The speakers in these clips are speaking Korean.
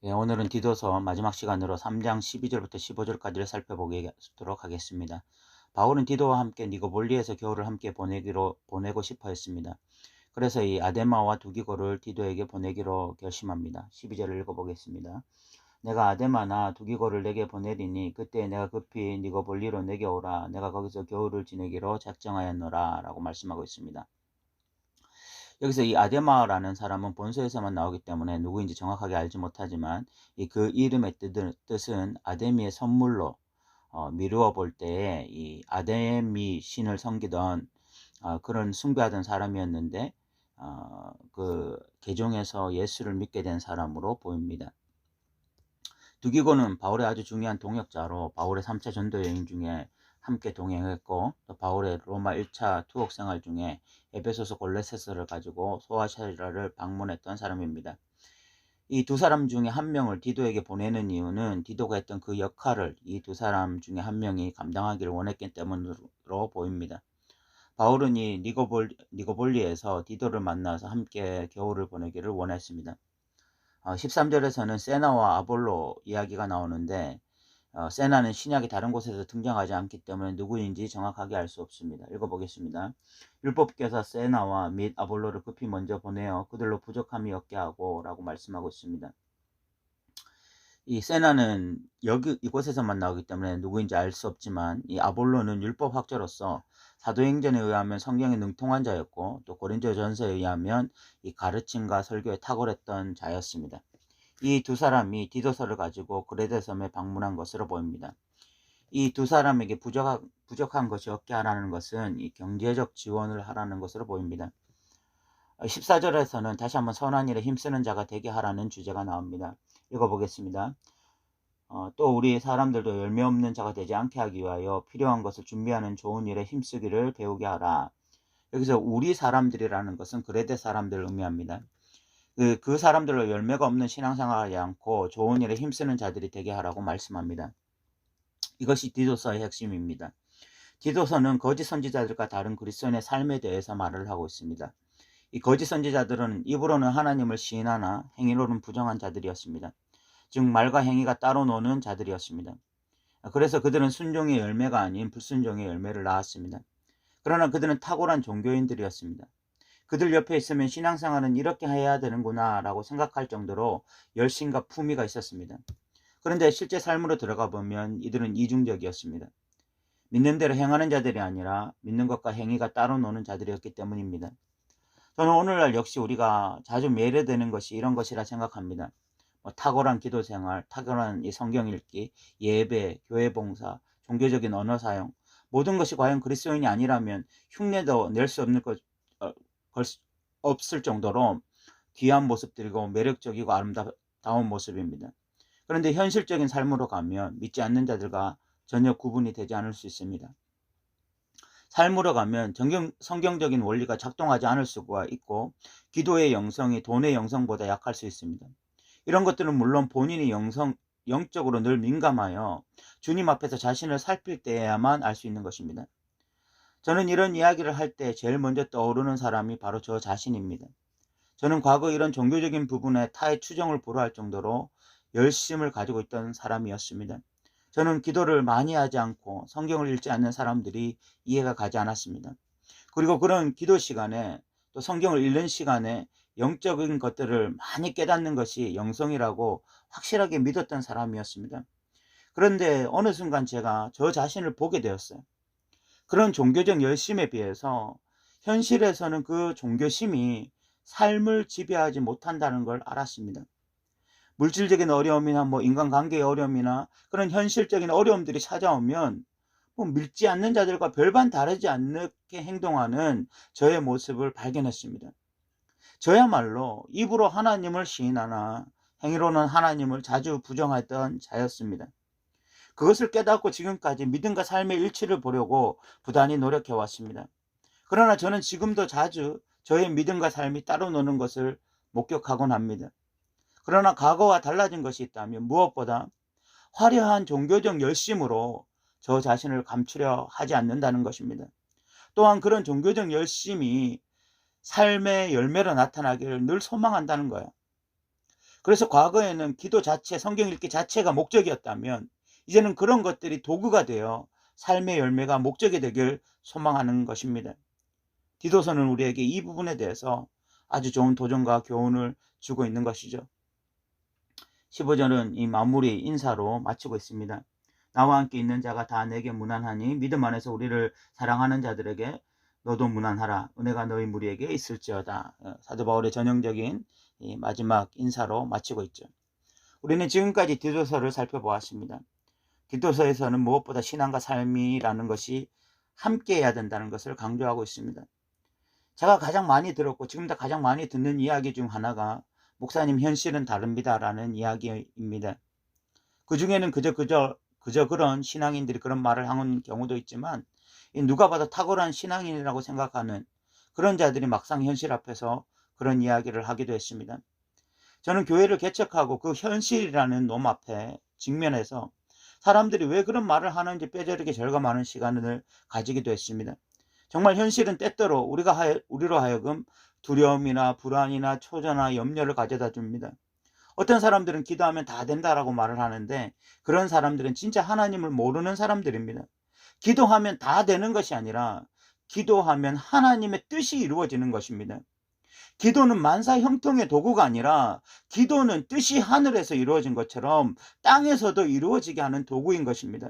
네, 오늘은 디도서 마지막 시간으로 3장 12절부터 15절까지를 살펴보도록 하겠습니다. 바울은 디도와 함께 니고볼리에서 겨울을 함께 보내고 싶어 했습니다. 그래서 이 아데마와 두기고를 디도에게 보내기로 결심합니다. 12절을 읽어보겠습니다. 내가 아데마나 두기고를 내게 보내리니 그때 내가 급히 니고볼리로 내게 오라. 내가 거기서 겨울을 지내기로 작정하였노라 라고 말씀하고 있습니다. 여기서 이 아데마라는 사람은 본서에서만 나오기 때문에 누구인지 정확하게 알지 못하지만 그 이름의 뜻은 아데미의 선물로 미루어 볼 때에 이 아데미 신을 섬기던 그런 숭배하던 사람이었는데 그 개종에서 예수를 믿게 된 사람으로 보입니다. 두기고는 바울의 아주 중요한 동역자로 바울의 3차 전도 여행 중에 함께 동행했고, 또 바울의 로마 1차 투옥 생활 중에 에베소서 골로새서를 가지고 소아시아를 방문했던 사람입니다. 이 두 사람 중에 한 명을 디도에게 보내는 이유는 디도가 했던 그 역할을 이 두 사람 중에 한 명이 감당하기를 원했기 때문으로 보입니다. 바울은 이 니고볼리에서 디도를 만나서 함께 겨울을 보내기를 원했습니다. 13절에서는 세나와 아볼로 이야기가 나오는데 세나는 신약의 다른 곳에서 등장하지 않기 때문에 누구인지 정확하게 알 수 없습니다. 읽어보겠습니다. 율법께서 세나와 및 아볼로를 급히 먼저 보내어 그들로 부족함이 없게 하고 라고 말씀하고 있습니다. 이 세나는 이곳에서만 나오기 때문에 누구인지 알 수 없지만 이 아볼로는 율법학자로서 사도행전에 의하면 성경에 능통한 자였고 또 고린도전서에 의하면 이 가르침과 설교에 탁월했던 자였습니다. 이 두 사람이 디도서를 가지고 그레데 섬에 방문한 것으로 보입니다. 이 두 사람에게 부족한 것이 없게 하라는 것은 이 경제적 지원을 하라는 것으로 보입니다. 14절에서는 다시 한번 선한 일에 힘쓰는 자가 되게 하라는 주제가 나옵니다. 읽어보겠습니다. 또 우리 사람들도 열매 없는 자가 되지 않게 하기 위하여 필요한 것을 준비하는 좋은 일에 힘쓰기를 배우게 하라. 여기서 우리 사람들이라는 것은 그레데 사람들을 의미합니다. 그 사람들로 열매가 없는 신앙생활을 하지 않고 좋은 일에 힘쓰는 자들이 되게 하라고 말씀합니다. 이것이 디도서의 핵심입니다. 디도서는 거짓 선지자들과 다른 그리스도인의 삶에 대해서 말을 하고 있습니다. 이 거짓 선지자들은 입으로는 하나님을 시인하나 행위로는 부정한 자들이었습니다. 즉 말과 행위가 따로 노는 자들이었습니다. 그래서 그들은 순종의 열매가 아닌 불순종의 열매를 낳았습니다. 그러나 그들은 탁월한 종교인들이었습니다. 그들 옆에 있으면 신앙생활은 이렇게 해야 되는구나 라고 생각할 정도로 열심과 품위가 있었습니다. 그런데 실제 삶으로 들어가 보면 이들은 이중적이었습니다. 믿는 대로 행하는 자들이 아니라 믿는 것과 행위가 따로 노는 자들이었기 때문입니다. 저는 오늘날 역시 우리가 자주 매료되는 것이 이런 것이라 생각합니다. 탁월한 기도 생활, 탁월한 이 성경 읽기, 예배, 교회 봉사, 종교적인 언어 사용, 모든 것이 과연 그리스도인이 아니라면 흉내도 낼 수 없을 정도로 귀한 모습들이고 매력적이고 아름다운 모습입니다. 그런데 현실적인 삶으로 가면 믿지 않는 자들과 전혀 구분이 되지 않을 수 있습니다. 삶으로 가면 성경적인 원리가 작동하지 않을 수가 있고 기도의 영성이 돈의 영성보다 약할 수 있습니다. 이런 것들은 물론 본인이 영적으로 늘 민감하여 주님 앞에서 자신을 살필 때에야만 알 수 있는 것입니다. 저는 이런 이야기를 할 때 제일 먼저 떠오르는 사람이 바로 저 자신입니다. 저는 과거 이런 종교적인 부분에 타의 추정을 불허할 정도로 열심을 가지고 있던 사람이었습니다. 저는 기도를 많이 하지 않고 성경을 읽지 않는 사람들이 이해가 가지 않았습니다. 그리고 그런 기도 시간에 또 성경을 읽는 시간에 영적인 것들을 많이 깨닫는 것이 영성이라고 확실하게 믿었던 사람이었습니다. 그런데 어느 순간 제가 저 자신을 보게 되었어요. 그런 종교적 열심에 비해서 현실에서는 그 종교심이 삶을 지배하지 못한다는 걸 알았습니다. 물질적인 어려움이나 인간관계의 어려움이나 그런 현실적인 어려움들이 찾아오면 믿지 않는 자들과 별반 다르지 않게 행동하는 저의 모습을 발견했습니다. 저야말로 입으로 하나님을 시인하나 행위로는 하나님을 자주 부정하던 자였습니다. 그것을 깨닫고 지금까지 믿음과 삶의 일치를 보려고 부단히 노력해 왔습니다. 그러나 저는 지금도 자주 저의 믿음과 삶이 따로 노는 것을 목격하곤 합니다. 그러나 과거와 달라진 것이 있다면 무엇보다 화려한 종교적 열심으로 저 자신을 감추려 하지 않는다는 것입니다. 또한 그런 종교적 열심이 삶의 열매로 나타나기를 늘 소망한다는 거예요. 그래서 과거에는 기도 자체, 성경 읽기 자체가 목적이었다면 이제는 그런 것들이 도구가 되어 삶의 열매가 목적이 되길 소망하는 것입니다. 디도서는 우리에게 이 부분에 대해서 아주 좋은 도전과 교훈을 주고 있는 것이죠. 15절은 이 마무리 인사로 마치고 있습니다. 나와 함께 있는 자가 다 내게 무난하니 믿음 안에서 우리를 사랑하는 자들에게 너도 무난하라. 은혜가 너희 무리에게 있을지어다. 사도 바울의 전형적인 이 마지막 인사로 마치고 있죠. 우리는 지금까지 디도서를 살펴보았습니다. 디도서에서는 무엇보다 신앙과 삶이라는 것이 함께해야 된다는 것을 강조하고 있습니다. 제가 가장 많이 들었고 지금도 가장 많이 듣는 이야기 중 하나가 목사님 현실은 다릅니다 라는 이야기입니다. 그 중에는 그저 그런 신앙인들이 그런 말을 하는 경우도 있지만 누가 봐도 탁월한 신앙인이라고 생각하는 그런 자들이 막상 현실 앞에서 그런 이야기를 하기도 했습니다. 저는 교회를 개척하고 그 현실이라는 놈 앞에 직면해서 사람들이 왜 그런 말을 하는지 뼈저리게 절감하는 시간을 가지기도 했습니다. 정말 현실은 때때로 우리로 하여금 두려움이나 불안이나 초조나 염려를 가져다 줍니다. 어떤 사람들은 기도하면 다 된다라고 말을 하는데 그런 사람들은 진짜 하나님을 모르는 사람들입니다. 기도하면 다 되는 것이 아니라 기도하면 하나님의 뜻이 이루어지는 것입니다. 기도는 만사 형통의 도구가 아니라 기도는 뜻이 하늘에서 이루어진 것처럼 땅에서도 이루어지게 하는 도구인 것입니다.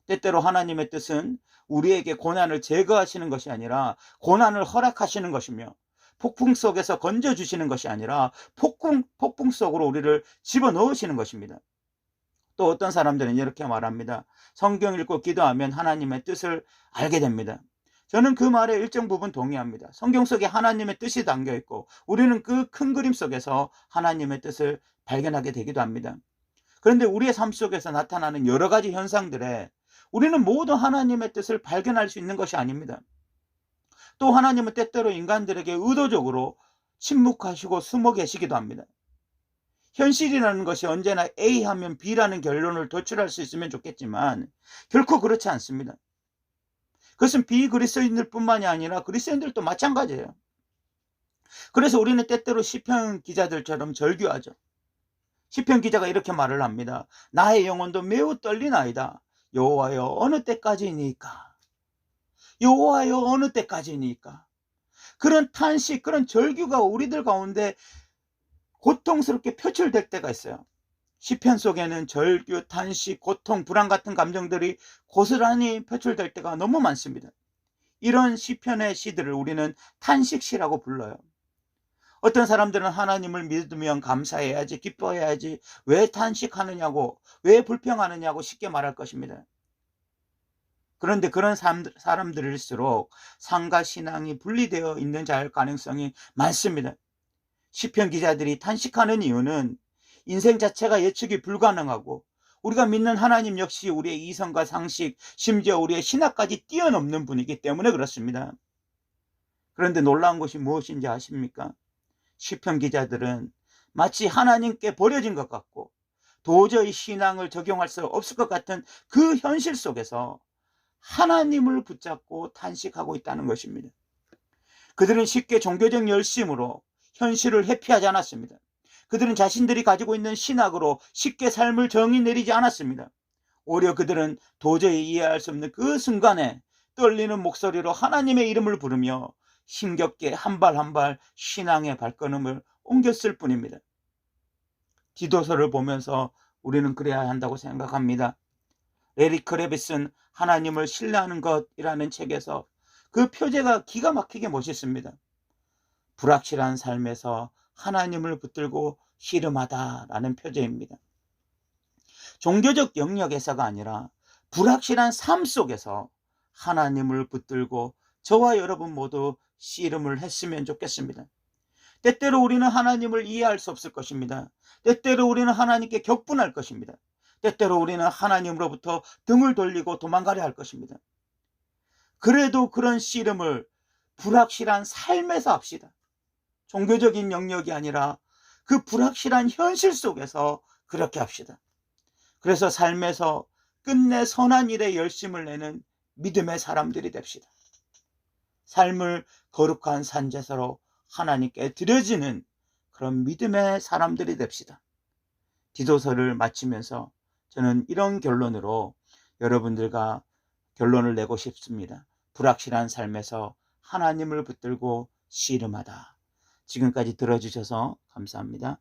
때때로 하나님의 뜻은 우리에게 고난을 제거하시는 것이 아니라 고난을 허락하시는 것이며 폭풍 속에서 건져주시는 것이 아니라 폭풍 속으로 우리를 집어넣으시는 것입니다. 또 어떤 사람들은 이렇게 말합니다. 성경 읽고 기도하면 하나님의 뜻을 알게 됩니다. 저는 그 말에 일정 부분 동의합니다. 성경 속에 하나님의 뜻이 담겨있고 우리는 그 큰 그림 속에서 하나님의 뜻을 발견하게 되기도 합니다. 그런데 우리의 삶 속에서 나타나는 여러 가지 현상들에 우리는 모두 하나님의 뜻을 발견할 수 있는 것이 아닙니다. 또 하나님은 때때로 인간들에게 의도적으로 침묵하시고 숨어 계시기도 합니다. 현실이라는 것이 언제나 A 하면 B라는 결론을 도출할 수 있으면 좋겠지만 결코 그렇지 않습니다. 그것은 비그리스도인들 뿐만이 아니라 그리스도인들도 마찬가지예요. 그래서 우리는 때때로 시편 기자들처럼 절규하죠. 시편 기자가 이렇게 말을 합니다. 나의 영혼도 매우 떨리나이다. 여호와여 어느 때까지니까? 여호와여 어느 때까지니까? 그런 탄식, 그런 절규가 우리들 가운데 고통스럽게 표출될 때가 있어요. 시편 속에는 절규, 탄식, 고통, 불안 같은 감정들이 고스란히 표출될 때가 너무 많습니다. 이런 시편의 시들을 우리는 탄식시라고 불러요. 어떤 사람들은 하나님을 믿으면 감사해야지, 기뻐해야지, 왜 탄식하느냐고, 왜 불평하느냐고 쉽게 말할 것입니다. 그런데 그런 사람들일수록 삶과 신앙이 분리되어 있는 자일 가능성이 많습니다. 시편 기자들이 탄식하는 이유는 인생 자체가 예측이 불가능하고 우리가 믿는 하나님 역시 우리의 이성과 상식, 심지어 우리의 신학까지 뛰어넘는 분이기 때문에 그렇습니다. 그런데 놀라운 것이 무엇인지 아십니까? 시편 기자들은 마치 하나님께 버려진 것 같고 도저히 신앙을 적용할 수 없을 것 같은 그 현실 속에서 하나님을 붙잡고 탄식하고 있다는 것입니다. 그들은 쉽게 종교적 열심으로 현실을 회피하지 않았습니다. 그들은 자신들이 가지고 있는 신학으로 쉽게 삶을 정의 내리지 않았습니다. 오히려 그들은 도저히 이해할 수 없는 그 순간에 떨리는 목소리로 하나님의 이름을 부르며 힘겹게 한 발 한 발 신앙의 발걸음을 옮겼을 뿐입니다. 디도서를 보면서 우리는 그래야 한다고 생각합니다. 레리 크레비슨 하나님을 신뢰하는 것이라는 책에서 그 표제가 기가 막히게 멋있습니다. 불확실한 삶에서 하나님을 붙들고 씨름하다라는 표제입니다. 종교적 영역에서가 아니라 불확실한 삶 속에서 하나님을 붙들고 저와 여러분 모두 씨름을 했으면 좋겠습니다. 때때로 우리는 하나님을 이해할 수 없을 것입니다. 때때로 우리는 하나님께 격분할 것입니다. 때때로 우리는 하나님으로부터 등을 돌리고 도망가려 할 것입니다. 그래도 그런 씨름을 불확실한 삶에서 합시다. 종교적인 영역이 아니라 그 불확실한 현실 속에서 그렇게 합시다. 그래서 삶에서 끝내 선한 일에 열심을 내는 믿음의 사람들이 됩시다. 삶을 거룩한 산제사로 하나님께 드려지는 그런 믿음의 사람들이 됩시다. 디도서를 마치면서 저는 이런 결론으로 여러분들과 결론을 내고 싶습니다. 불확실한 삶에서 하나님을 붙들고 씨름하다. 지금까지 들어주셔서 감사합니다.